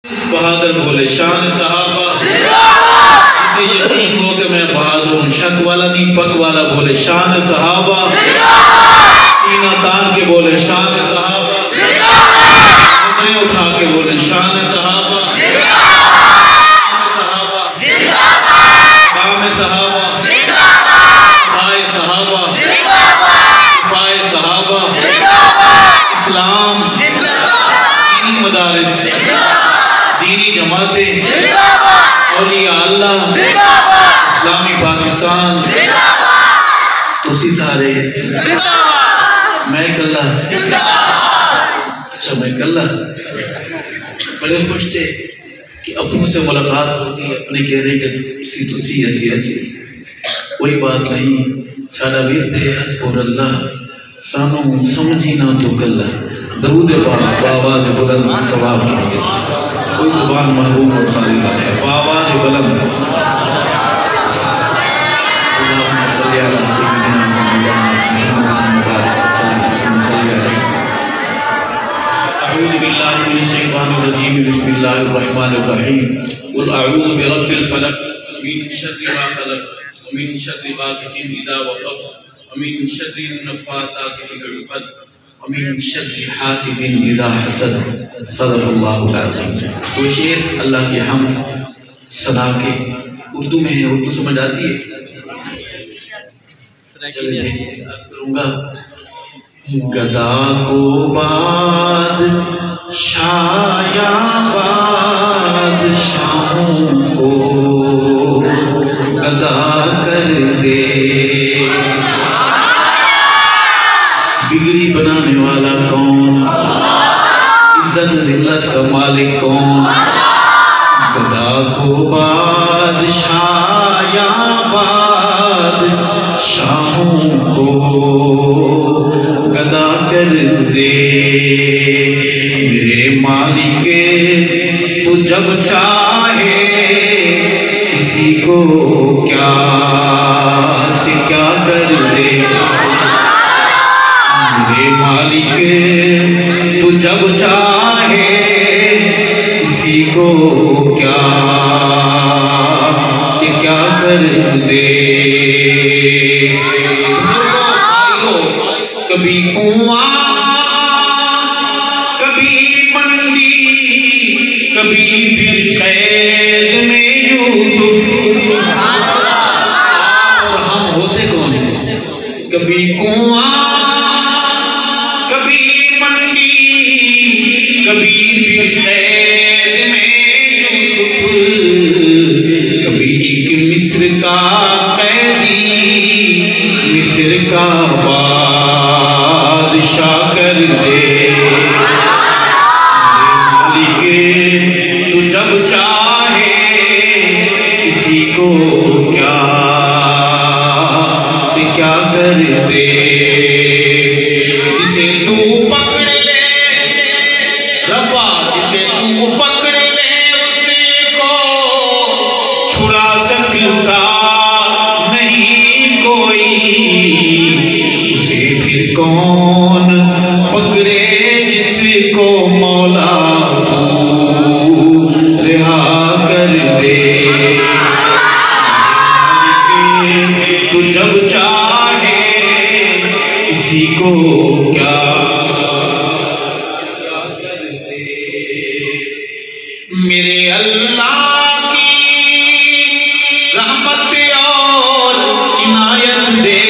बहादुर बोले शान सहाबा। इसे यकीन हो कि मैं बहादुर हूँ, शक वाला नहीं पक वाला बोले शान सहाबा। सीना तान के बोले शान सहाबा। नजरें उठा के बोले शान सहाबा। काम सहाबा, भाई सहाबा, भाई सहाबा, इस्लाम, दीनी मदारिस, दीनी जमातें, औलिया अल्लाह, इस्लामी पाकिस्तान, तुसी सारे, मैं कल्ला, अच्छा मैं कल्ला, बड़े खुश थे कि अपनों से मुलाकात होती है, अपने कह रहे कि तुसी ऐसी ऐसी, कोई बात नहीं, सारा वीर थे हस्बुल्लाह, सानू समझी ना तो कल्ला, दरूद पाक बावाज़ बुलंद सवाब होंगे, कोई जुबान महरूम और खाली ना है, बावाज़ बुलंद बिस्मिल्लाहिर्रहमानिर्रहीम कुल अऊज़ु बिरब्बिल फलक मिन शर्रि मा खलक मिन शर्रि गासिकिन इज़ा वक़ब मिन शर्रि नफ़्फ़ासाति फ़िल उक़द मिन शर्रि हासिदिन इज़ा हसद। सदक़ल्लाहुल अज़ीम। तो शेर अल्लाह की हम सना के उर्दू में है, उर्दू समझ आती है? चलिए अर्ज़ करूँगा। गदा को बाद शाया बादशाहों को गदा कर दे, बिगड़ी बनाने वाला कौन, इज्जत जिल्लत का मालिक कौन, गदा को बादशाया बादशाहों को गदा कर दे, मेरे मालिक तू जब चाहे किसी को क्या से क्या कर दे, मेरे मालिक तू जब चाहे किसी को क्या से क्या कर दे। कभी कुआं कभी मंडी कभी फिर कैद में यूसुफ, और हम होते कौन हैं? कभी कुआं कभी मंडी कभी फिर कैद में यूसुफ, कभी एक मिस्र का कैदी मिस्र का बादशाह कर दे, मालिक तू जब चाहे किसी को क्या से क्या कर दे, जिसे तू पकड़ ले रब्बा, जिसे तू पकड़ ले उसे को छुड़ा सकता नहीं कोई, उसे फिर कौन पकड़े जिसको मौला तू रिहा कर दे, तू जब चाहे किसी को क्या कर दे, मेरे अल्लाह की रहमत और इनायत दे,